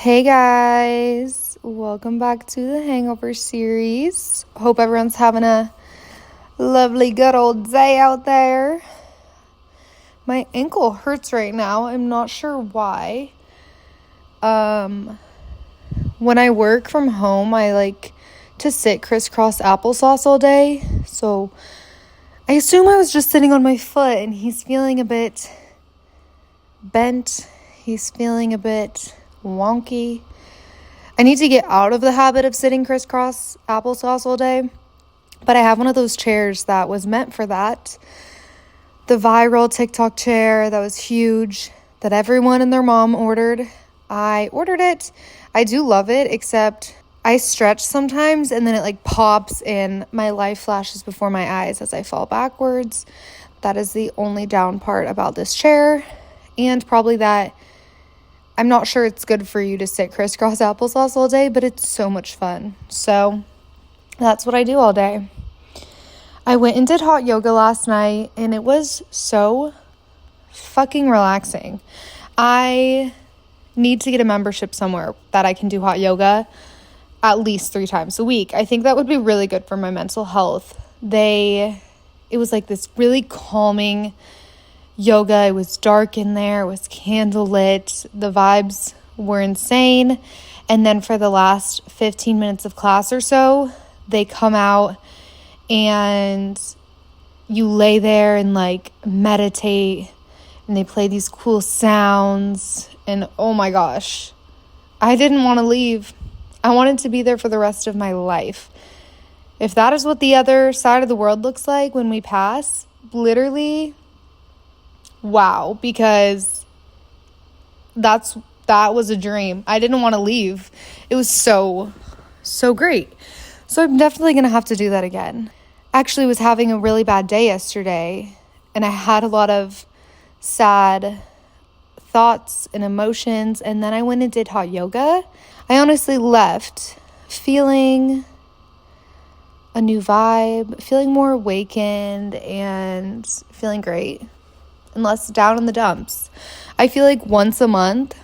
Hey guys, welcome back to the Hangover series. Hope everyone's having a lovely good old day out there. My ankle hurts right now. I'm not sure why. When I work from home, I like to sit crisscross applesauce all day. So I assume I was just sitting on my foot and he's feeling a bit bent. He's feeling a bit wonky. I need to get out of the habit of sitting crisscross applesauce all day, but I have one of those chairs that was meant for that. The viral TikTok chair that was huge that everyone and their mom ordered. I ordered it. I do love it, except I stretch sometimes and then it like pops and my life flashes before my eyes as I fall backwards. That is the only down part about this chair, and probably that I'm not sure it's good for you to sit crisscross applesauce all day, but it's so much fun. So that's what I do all day. I went and did hot yoga last night, and it was so fucking relaxing. I need to get a membership somewhere that I can do hot yoga at least 3 times a week. I think that would be really good for my mental health. It was like this really calming yoga. It was dark in there. It was candlelit. The vibes were insane. And then for the last 15 minutes of class or so, they come out and you lay there and like meditate, and they play these cool sounds. And oh my gosh, I didn't want to leave. I wanted to be there for the rest of my life. If that is what the other side of the world looks like when we pass, literally, wow, because that was a dream. I didn't want to leave. It was so great. So I'm definitely going to have to do that again. Actually was having a really bad day yesterday, and I had a lot of sad thoughts and emotions, and then I went and did hot yoga. I honestly left feeling a new vibe, feeling more awakened, and feeling great. And less down in the dumps. I feel like once a month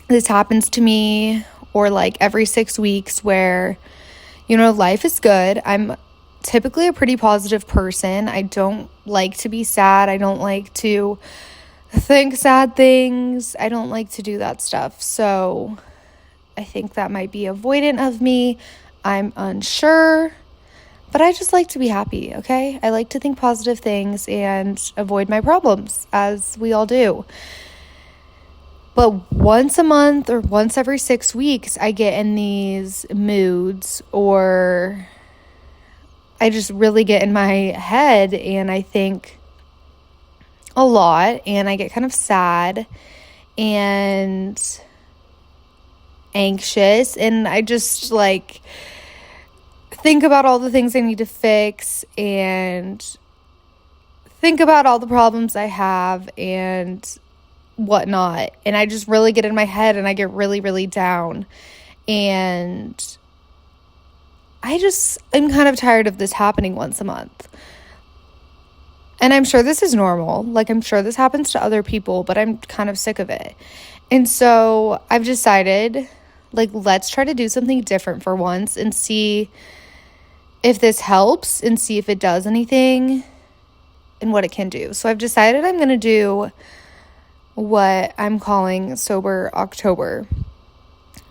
this happens to me, or like every 6 weeks, where, life is good. I'm typically a pretty positive person. I don't like to be sad. I don't like to think sad things. I don't like to do that stuff. So I think that might be avoidant of me. I'm unsure. But I just like to be happy, okay? I like to think positive things and avoid my problems, as we all do. But once a month or once every 6 weeks, I get in these moods, or I just really get in my head and I think a lot, and I get kind of sad and anxious, and I just like think about all the things I need to fix and think about all the problems I have and whatnot. And I just really get in my head and I get really, really down. And I'm kind of tired of this happening once a month. And I'm sure this is normal. Like, I'm sure this happens to other people, but I'm kind of sick of it. And so I've decided, like, let's try to do something different for once and see if this helps and see if it does anything and what it can do. So I've decided I'm going to do what I'm calling Sober October,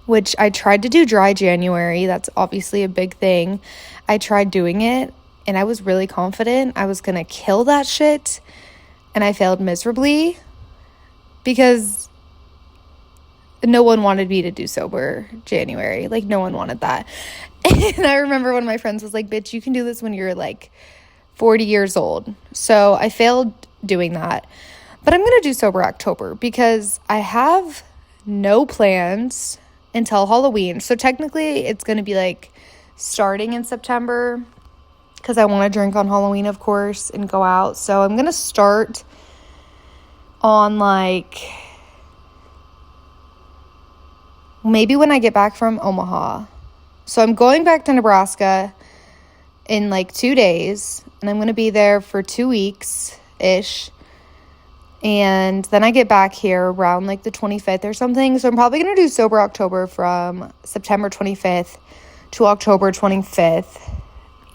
which I tried to do dry January. That's obviously a big thing. I tried doing it and I was really confident I was going to kill that shit, and I failed miserably because no one wanted me to do Sober January. Like, no one wanted that. And I remember one of my friends was like, bitch, you can do this when you're like 40 years old. So I failed doing that. But I'm going to do Sober October because I have no plans until Halloween. So technically it's going to be like starting in September, because I want to drink on Halloween, of course, and go out. So I'm going to start on like maybe when I get back from Omaha. So I'm going back to Nebraska in like 2 days, and I'm going to be there for 2 weeks-ish. And then I get back here around like the 25th or something. So I'm probably going to do Sober October from September 25th to October 25th.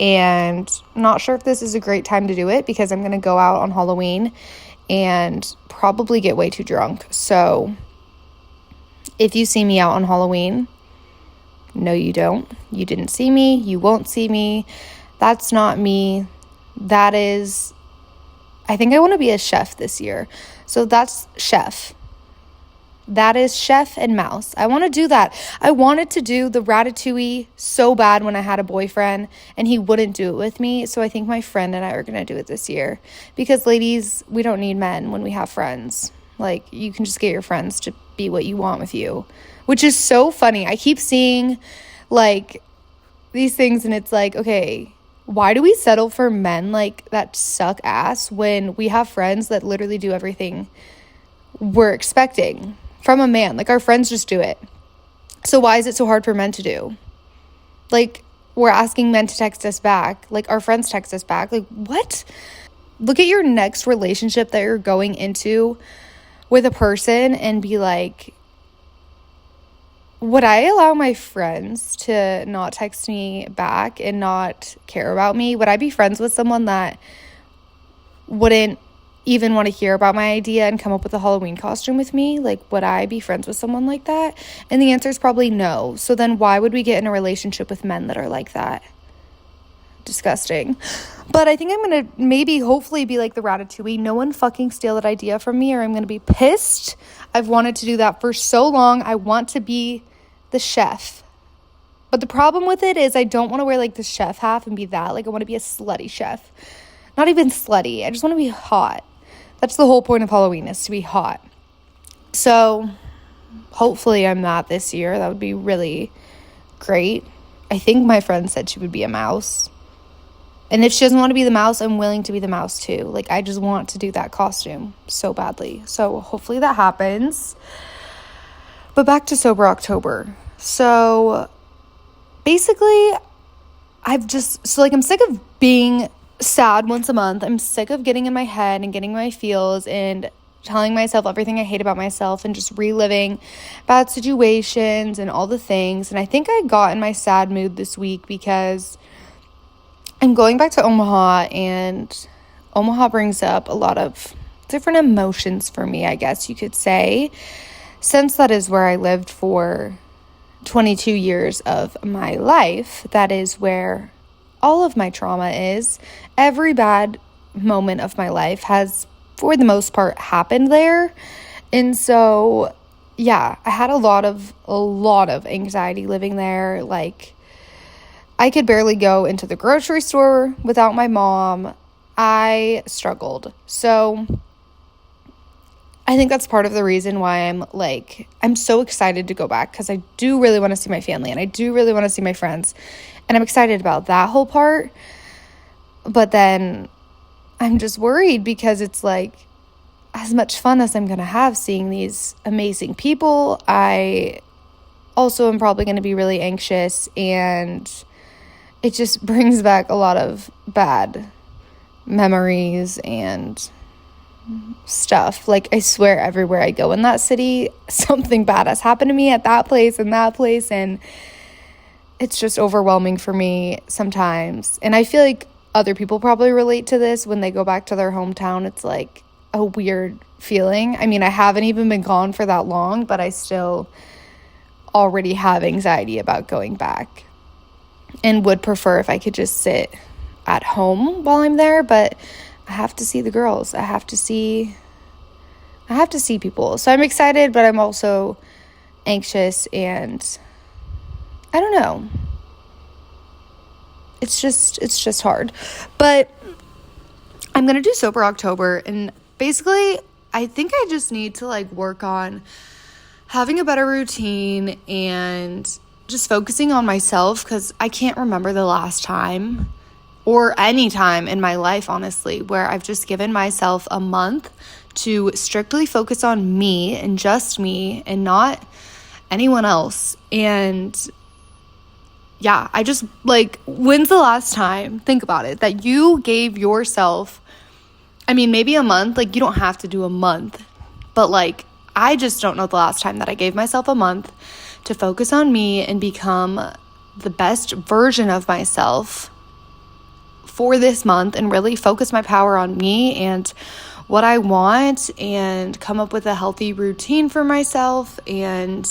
And I'm not sure if this is a great time to do it because I'm going to go out on Halloween and probably get way too drunk. So if you see me out on Halloween, no, you don't. You didn't see me. You won't see me. That's not me. That is, I think I want to be a chef this year. So that's chef. That is chef and mouse. I want to do that. I wanted to do the ratatouille so bad when I had a boyfriend and he wouldn't do it with me. So I think my friend and I are going to do it this year because ladies, we don't need men when we have friends. Like you can just get your friends to be what you want with you, which is so funny. I keep seeing like these things and it's like, okay, why do we settle for men like that suck ass when we have friends that literally do everything we're expecting from a man? Like our friends just do it. So why is it so hard for men to do? Like we're asking men to text us back. Like our friends text us back. Like what? Look at your next relationship that you're going into with a person and be like, would I allow my friends to not text me back and not care about me? Would I be friends with someone that wouldn't even want to hear about my idea and come up with a Halloween costume with me? Like, would I be friends with someone like that? And the answer is probably no. So then why would we get in a relationship with men that are like that? Disgusting. But I think I'm going to maybe hopefully be like the ratatouille. No one fucking steal that idea from me or I'm going to be pissed. I've wanted to do that for so long. I want to be the chef. But the problem with it is I don't want to wear like the chef hat and be that. Like I want to be a slutty chef. Not even slutty. I just want to be hot. That's the whole point of Halloween is to be hot. So hopefully I'm that this year. That would be really great. I think my friend said she would be a mouse. And if she doesn't want to be the mouse, I'm willing to be the mouse too. Like, I just want to do that costume so badly. So hopefully that happens. But back to Sober October. So basically, I'm sick of being sad once a month. I'm sick of getting in my head and getting my feels and telling myself everything I hate about myself and just reliving bad situations and all the things. And I think I got in my sad mood this week because I'm going back to Omaha, and Omaha brings up a lot of different emotions for me, I guess you could say, since that is where I lived for 22 years of my life. That is where all of my trauma is. Every bad moment of my life has, for the most part, happened there. And so, yeah, I had a lot of anxiety living there. Like, I could barely go into the grocery store without my mom. I struggled. So I think that's part of the reason why I'm so excited to go back, because I do really want to see my family and I do really want to see my friends. And I'm excited about that whole part. But then I'm just worried because it's like, as much fun as I'm going to have seeing these amazing people, I also am probably going to be really anxious, and it just brings back a lot of bad memories and stuff. Like, I swear everywhere I go in that city, something bad has happened to me at that place and that place, and it's just overwhelming for me sometimes. And I feel like other people probably relate to this when they go back to their hometown. It's like a weird feeling. I mean, I haven't even been gone for that long, but I still already have anxiety about going back and would prefer if I could just sit at home while I'm there. But I have to see the girls. I have to see people. So I'm excited, but I'm also anxious, and I don't know. It's just hard. But I'm going to do Sober October, and basically I think I just need to work on having a better routine and just focusing on myself, because I can't remember the last time or any time in my life, honestly, where I've just given myself a month to strictly focus on me and just me and not anyone else. And yeah, I just when's the last time, think about it, that you gave yourself I mean, maybe a month. Like, you don't have to do a month. But, like, I just don't know the last time that I gave myself a month to focus on me and become the best version of myself for this month and really focus my power on me and what I want and come up with a healthy routine for myself and,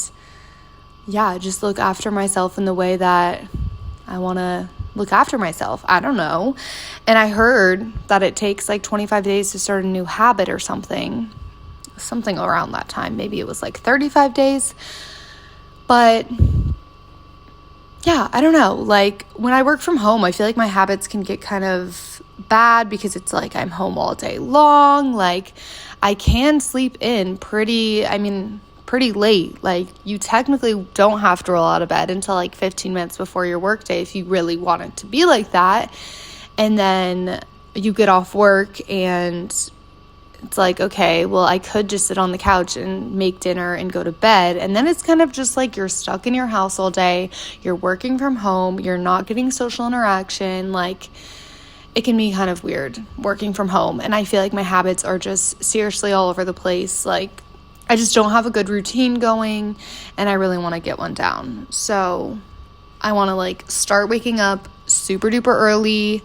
yeah, just look after myself in the way that I want to look after myself. I don't know. And I heard that it takes like 25 days to start a new habit or something around that time. Maybe it was like 35 days. But yeah, I don't know. Like, when I work from home, I feel like my habits can get kind of bad because it's like I'm home all day long. Like, I can sleep in pretty late. Like, you technically don't have to roll out of bed until like 15 minutes before your workday if you really want it to be like that. And then you get off work and it's like, okay, well, I could just sit on the couch and make dinner and go to bed. And then it's kind of just like you're stuck in your house all day. You're working from home. You're not getting social interaction. Like, it can be kind of weird working from home. And I feel like my habits are just seriously all over the place. Like, I just don't have a good routine going, and I really want to get one down. So I want to like start waking up super duper early,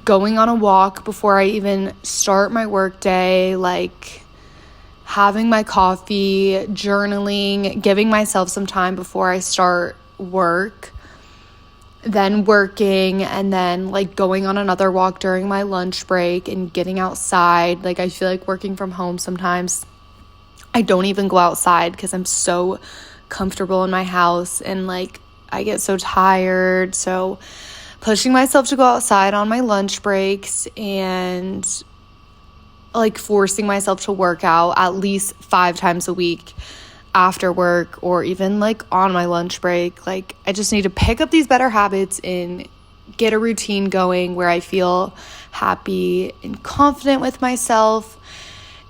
going on a walk before I even start my work day, like having my coffee, journaling, giving myself some time before I start work, then working, and then like going on another walk during my lunch break and getting outside. Like, I feel like working from home sometimes I don't even go outside because I'm so comfortable in my house and like I get so tired. So pushing myself to go outside on my lunch breaks and like forcing myself to work out at least 5 times a week after work or even like on my lunch break. Like, I just need to pick up these better habits and get a routine going where I feel happy and confident with myself.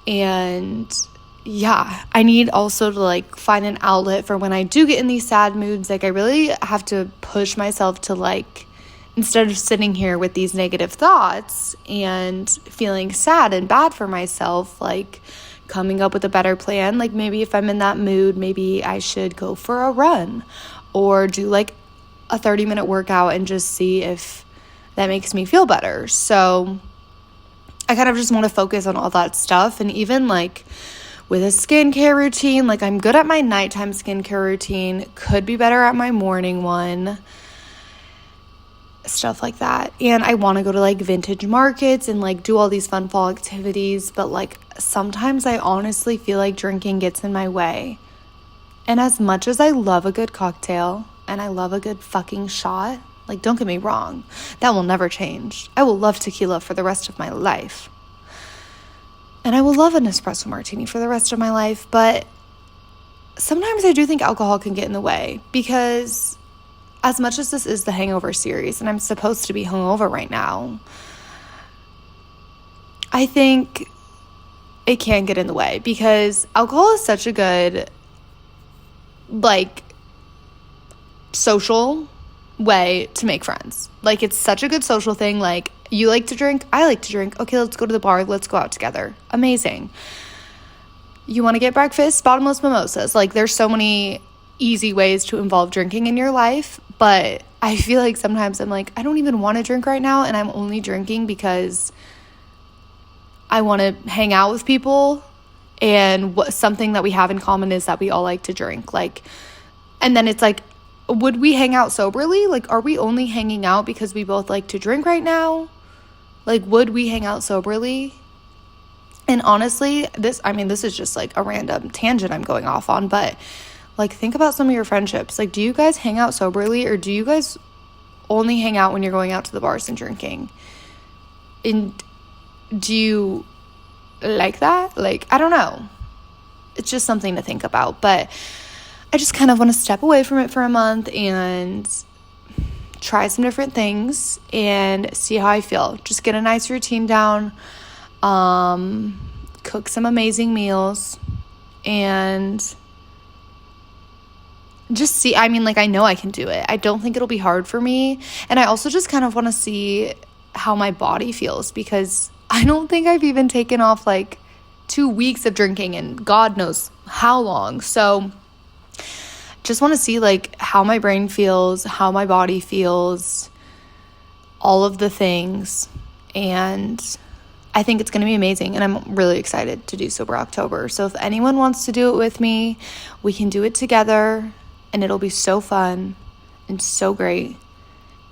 And yeah, I need also to like find an outlet for when I do get in these sad moods. Like, I really have to push myself to like, instead of sitting here with these negative thoughts and feeling sad and bad for myself, like coming up with a better plan. Like, maybe if I'm in that mood, maybe I should go for a run or do like a 30-minute workout and just see if that makes me feel better. So I kind of just want to focus on all that stuff. And even like with a skincare routine, like I'm good at my nighttime skincare routine, could be better at my morning one, stuff like that. And I want to go to like vintage markets and like do all these fun fall activities, but like sometimes I honestly feel like drinking gets in my way. And as much as I love a good cocktail and I love a good fucking shot, like, don't get me wrong, that will never change. I will love tequila for the rest of my life. And I will love an espresso martini for the rest of my life, but sometimes I do think alcohol can get in the way because as much as this is the Hangover series and I'm supposed to be hungover right now, I think it can get in the way because alcohol is such a good, like, social way to make friends. Like, it's such a good social thing. Like, you like to drink, I like to drink. Okay, let's go to the bar. Let's go out together. Amazing. You want to get breakfast? Bottomless mimosas. Like, there's so many easy ways to involve drinking in your life, but I feel like sometimes I'm like, I don't even want to drink right now, and I'm only drinking because I want to hang out with people, and something that we have in common is that we all like to drink. Like, and then it's like, would we hang out soberly? Like, are we only hanging out because we both like to drink right now? Like, would we hang out soberly? And honestly, this is just like a random tangent I'm going off on, but like, think about some of your friendships. Like, do you guys hang out soberly, or do you guys only hang out when you're going out to the bars and drinking? And do you like that? Like, I don't know. It's just something to think about, but I just kind of want to step away from it for a month and try some different things and see how I feel. Just get a nice routine down, cook some amazing meals, and just see. I mean, like, I know I can do it. I don't think it'll be hard for me. And I also just kind of want to see how my body feels because I don't think I've even taken off like 2 weeks of drinking and God knows how long. So just want to see like how my brain feels, how my body feels, all of the things. And I think it's going to be amazing. And I'm really excited to do Sober October. So if anyone wants to do it with me, we can do it together and it'll be so fun and so great.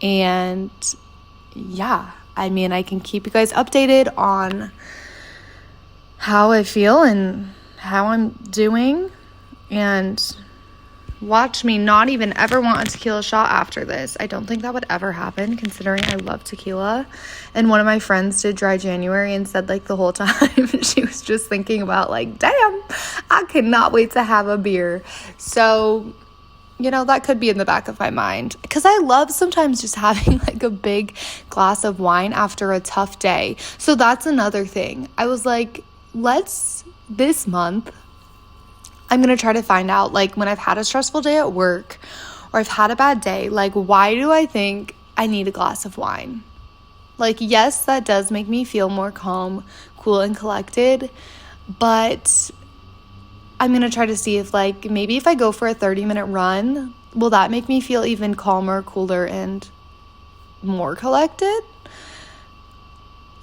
And yeah, I mean, I can keep you guys updated on how I feel and how I'm doing. And watch me not even ever want a tequila shot after this. I don't think that would ever happen considering I love tequila. And one of my friends did dry January and said like the whole time she was just thinking about like, damn, I cannot wait to have a beer. So, you know, that could be in the back of my mind because I love sometimes just having like a big glass of wine after a tough day. So that's another thing. I was like, this month, I'm going to try to find out, like, when I've had a stressful day at work or I've had a bad day, like, why do I think I need a glass of wine? Like, yes, that does make me feel more calm, cool, and collected, but I'm going to try to see if, like, maybe if I go for a 30-minute run, will that make me feel even calmer, cooler, and more collected?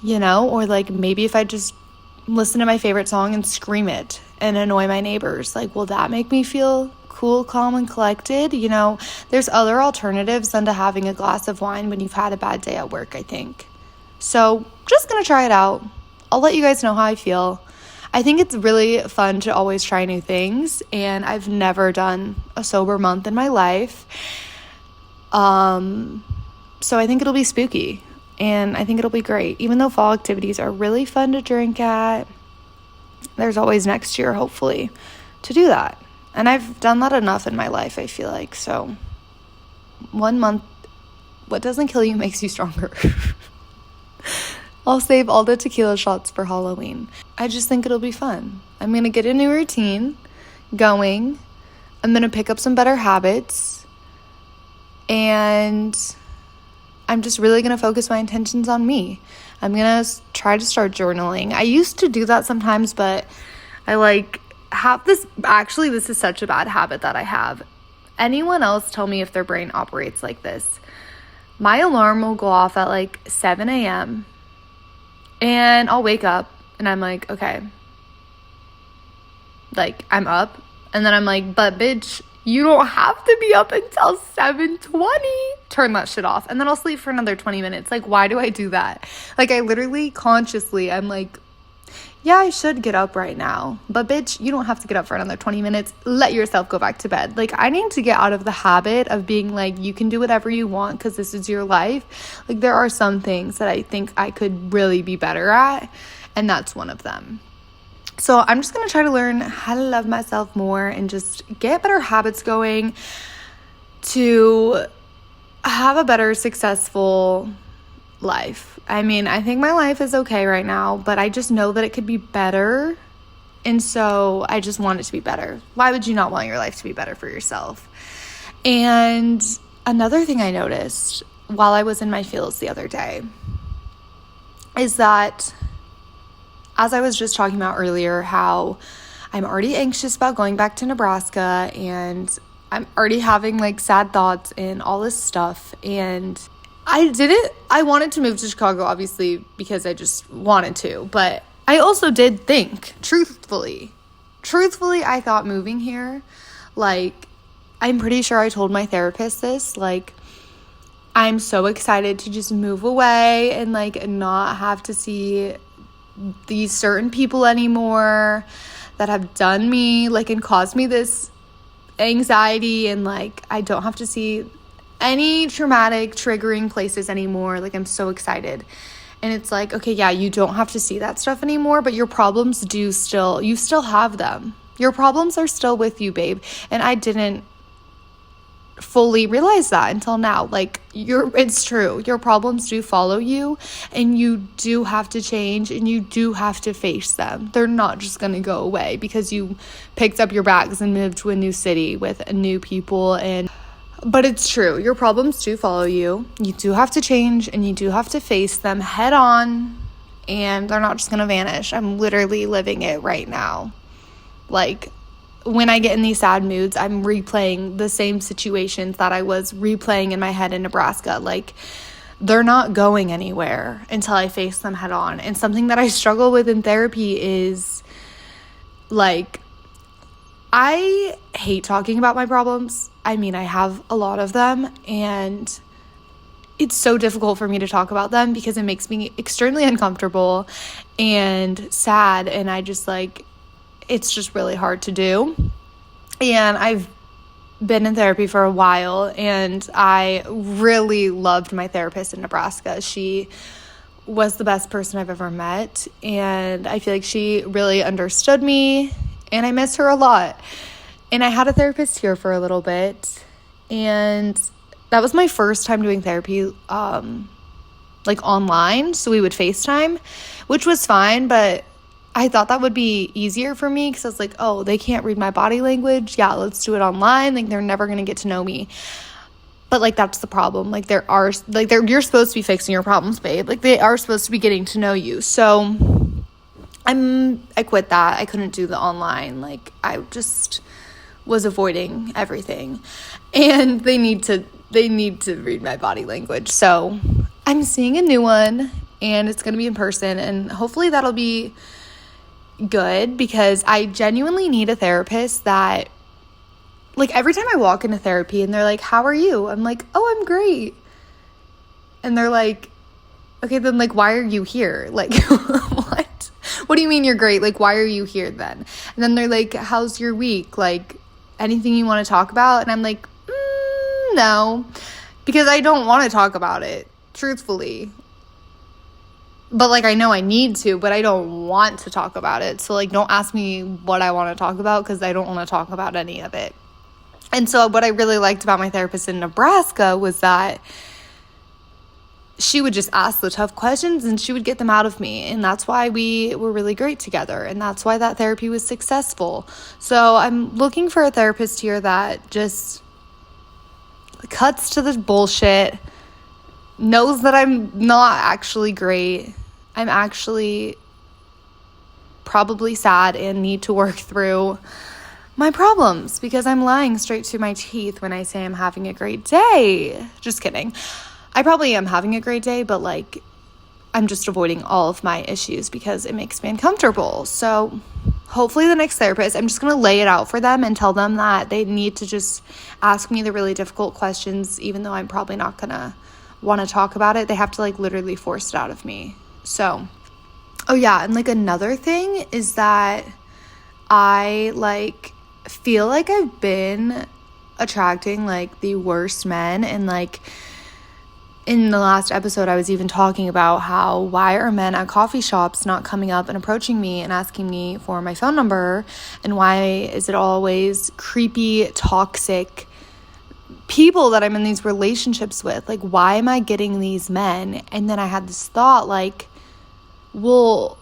You know, or, like, maybe if I just listen to my favorite song and scream it and annoy my neighbors, like, will that make me feel cool, calm, and collected? You know, there's other alternatives than to having a glass of wine when you've had a bad day at work, I think. So just gonna try it out. I'll let you guys know how I feel. I think it's really fun to always try new things, and I've never done a sober month in my life. So I think it'll be spooky. And I think it'll be great. Even though fall activities are really fun to drink at, there's always next year, hopefully, to do that. And I've done that enough in my life, I feel like. So 1 month, what doesn't kill you makes you stronger. I'll save all the tequila shots for Halloween. I just think it'll be fun. I'm going to get a new routine going. I'm going to pick up some better habits. And I'm just really going to focus my intentions on me. I'm going to try to start journaling. I used to do that sometimes, but I have this. Actually, this is such a bad habit that I have. Anyone else tell me if their brain operates like this? My alarm will go off at 7 a.m. and I'll wake up and I'm like, okay. I'm up. And then I'm like, but bitch, you don't have to be up until 7:20. Turn that shit off. And then I'll sleep for another 20 minutes. Why do I do that? I literally consciously, I'm like, yeah, I should get up right now. But bitch, you don't have to get up for another 20 minutes. Let yourself go back to bed. I need to get out of the habit of being you can do whatever you want because this is your life. There are some things that I think I could really be better at. And that's one of them. So I'm just going to try to learn how to love myself more and just get better habits going to have a better, successful life. I mean, I think my life is okay right now, but I just know that it could be better. And so I just want it to be better. Why would you not want your life to be better for yourself? And another thing I noticed while I was in my feels the other day is that, as I was just talking about earlier, how I'm already anxious about going back to Nebraska and I'm already having sad thoughts and all this stuff. And I wanted to move to Chicago, obviously, because I just wanted to. But I also did think, truthfully, I thought moving here, I'm pretty sure I told my therapist this, I'm so excited to just move away and not have to see these certain people anymore that have done me and caused me this anxiety, and I don't have to see any traumatic triggering places anymore. I'm so excited. And it's okay, yeah, you don't have to see that stuff anymore, but your problems you still have them. Your problems are still with you, babe. And I didn't fully realize that until now. It's true. Your problems do follow you, and you do have to change, and you do have to face them. They're not just going to go away because you picked up your bags and moved to a new city with new people. But it's true. Your problems do follow you. You do have to change, and you do have to face them head on. and they're not just going to vanish. I'm literally living it right now. Like, when I get in these sad moods, I'm replaying the same situations that I was replaying in my head in Nebraska. Like, they're not going anywhere until I face them head on. And something that I struggle with in therapy is, like, I hate talking about my problems. I mean, I have a lot of them, and it's so difficult for me to talk about them because it makes me extremely uncomfortable and sad, and I just, like, it's just really hard to do. And I've been in therapy for a while, and I really loved my therapist in Nebraska. She was the best person I've ever met, and I feel like she really understood me, and I miss her a lot. And I had a therapist here for a little bit, and that was my first time doing therapy, like, online. So we would FaceTime, which was fine, but I thought that would be easier for me because I was like, oh, they can't read my body language. Yeah, let's do it online. Like, they're never going to get to know me. But, like, that's the problem. Like, you're supposed to be fixing your problems, babe. Like, they are supposed to be getting to know you. So I quit that. I couldn't do the online. Like, I just was avoiding everything. And they need to read my body language. So I'm seeing a new one, and it's going to be in person, and hopefully that'll be good because I genuinely need a therapist that, like, every time I walk into therapy and they're like, how are you? I'm like, oh, I'm great. And they're like, okay, then, like, why are you here? Like, what? What do you mean you're great? Like, why are you here then? And then they're like, how's your week? Like, anything you want to talk about? And I'm like, no, because I don't want to talk about it, truthfully. But, like, I know I need to, but I don't want to talk about it. So, like, don't ask me what I want to talk about because I don't want to talk about any of it. And so what I really liked about my therapist in Nebraska was that she would just ask the tough questions and she would get them out of me. And that's why we were really great together. And that's why that therapy was successful. So I'm looking for a therapist here that just cuts to the bullshit, knows that I'm not actually great. I'm actually probably sad and need to work through my problems because I'm lying straight to my teeth when I say I'm having a great day. Just kidding. I probably am having a great day, but, like, I'm just avoiding all of my issues because it makes me uncomfortable. So hopefully the next therapist, I'm just going to lay it out for them and tell them that they need to just ask me the really difficult questions, even though I'm probably not going to want to talk about it. They have to, like, literally force it out of me. So, oh yeah, and, like, another thing is that I, like, feel like I've been attracting, like, the worst men. And, like, in the last episode I was even talking about how, why are men at coffee shops not coming up and approaching me and asking me for my phone number, and why is it always creepy, toxic people that I'm in these relationships with? Like, why am I getting these men? And then I had this thought, like, well,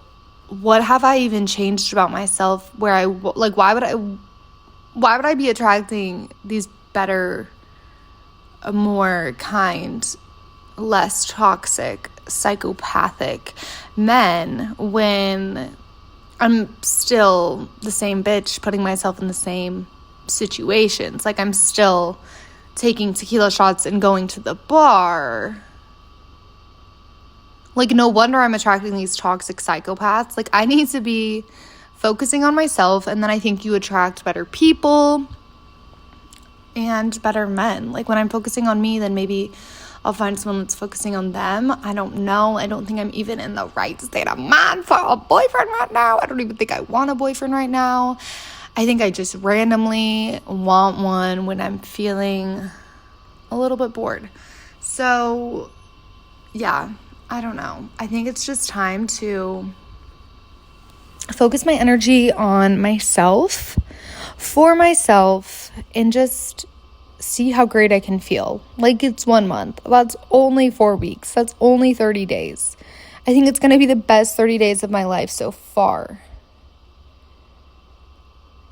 what have I even changed about myself where like, why would I be attracting these better, more kind, less toxic, psychopathic men when I'm still the same bitch putting myself in the same situations? Like, I'm still taking tequila shots and going to the bar. Like, no wonder I'm attracting these toxic psychopaths. Like, I need to be focusing on myself, and then I think you attract better people and better men. Like, when I'm focusing on me, then maybe I'll find someone that's focusing on them. I don't know. I don't think I'm even in the right state of mind for a boyfriend right now. I don't even think I want a boyfriend right now. I think I just randomly want one when I'm feeling a little bit bored. So, yeah, I don't know. I think it's just time to focus my energy on myself, for myself, and just see how great I can feel. Like, it's 1 month. That's only 4 weeks. That's only 30 days. I think it's going to be the best 30 days of my life so far.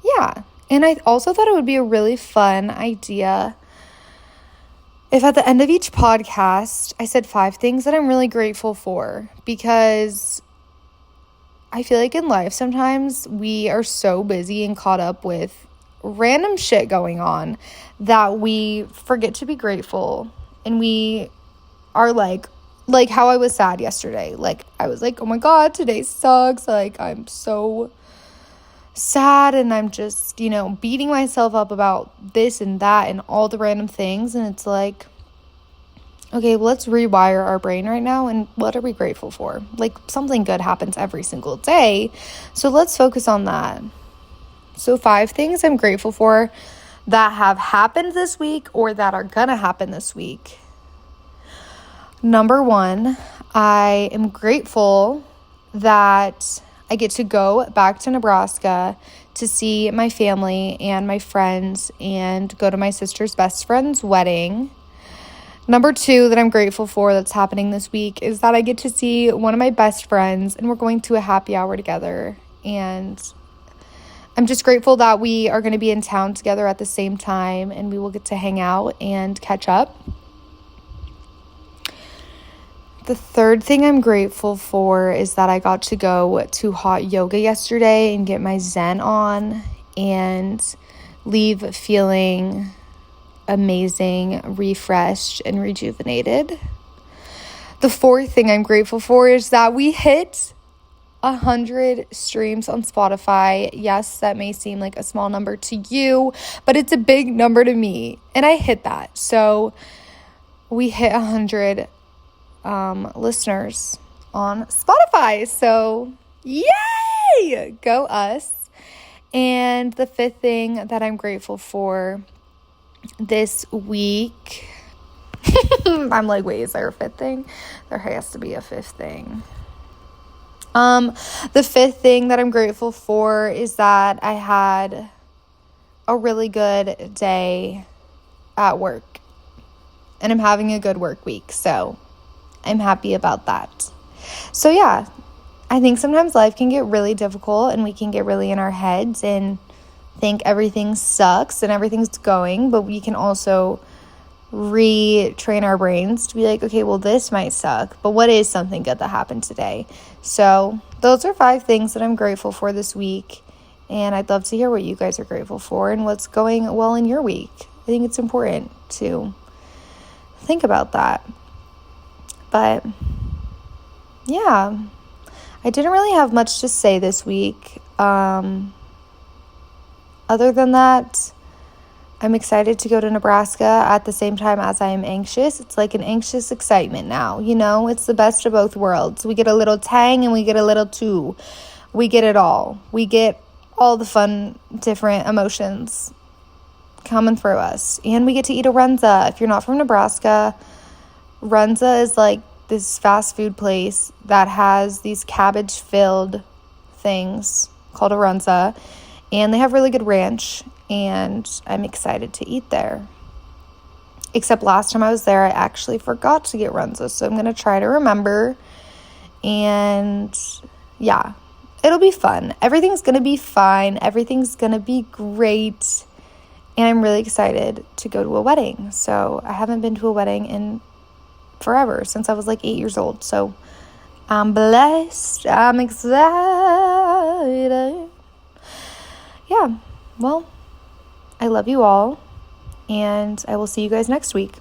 Yeah. And I also thought it would be a really fun idea if at the end of each podcast I said 5 things that I'm really grateful for, because I feel like in life sometimes we are so busy and caught up with random shit going on that we forget to be grateful, and we are like how I was sad yesterday. Like, I was like, oh my God, today sucks. Like, I'm so sad, and I'm just, beating myself up about this and that and all the random things. And it's like, okay, well, let's rewire our brain right now. And what are we grateful for? Like, something good happens every single day. So let's focus on that. So 5 things I'm grateful for that have happened this week or that are gonna happen this week. Number 1, I am grateful that I get to go back to Nebraska to see my family and my friends and go to my sister's best friend's wedding. Number 2 that I'm grateful for that's happening this week is that I get to see one of my best friends, and we're going to a happy hour together. And I'm just grateful that we are going to be in town together at the same time, and we will get to hang out and catch up. The 3rd thing I'm grateful for is that I got to go to hot yoga yesterday and get my Zen on and leave feeling amazing, refreshed, and rejuvenated. The 4th thing I'm grateful for is that we hit 100 streams on Spotify. Yes, that may seem like a small number to you, but it's a big number to me, and I hit that. So we hit 100 listeners on Spotify. So yay! Go us. And the 5th thing that I'm grateful for this week, I'm like, wait, is there a 5th thing? There has to be a 5th thing. The 5th thing that I'm grateful for is that I had a really good day at work, and I'm having a good work week. So I'm happy about that. So yeah, I think sometimes life can get really difficult, and we can get really in our heads and think everything sucks and everything's going, but we can also retrain our brains to be like, okay, well, this might suck, but what is something good that happened today? So those are 5 things that I'm grateful for this week, and I'd love to hear what you guys are grateful for and what's going well in your week. I think it's important to think about that. But yeah, I didn't really have much to say this week. Other than that, I'm excited to go to Nebraska at the same time as I am anxious. It's like an anxious excitement now, it's the best of both worlds. We get a little tang and we get a little too. We get it all. We get all the fun, different emotions coming through us. And we get to eat a Runza. If you're not from Nebraska, Runza is like this fast food place that has these cabbage-filled things called a Runza. And they have really good ranch, and I'm excited to eat there. Except last time I was there, I actually forgot to get Runza, so I'm going to try to remember. And yeah, it'll be fun. Everything's going to be fine. Everything's going to be great. And I'm really excited to go to a wedding. So I haven't been to a wedding in forever, since I was like 8 years old. So I'm blessed. I'm excited. Yeah, well, I love you all, and I will see you guys next week.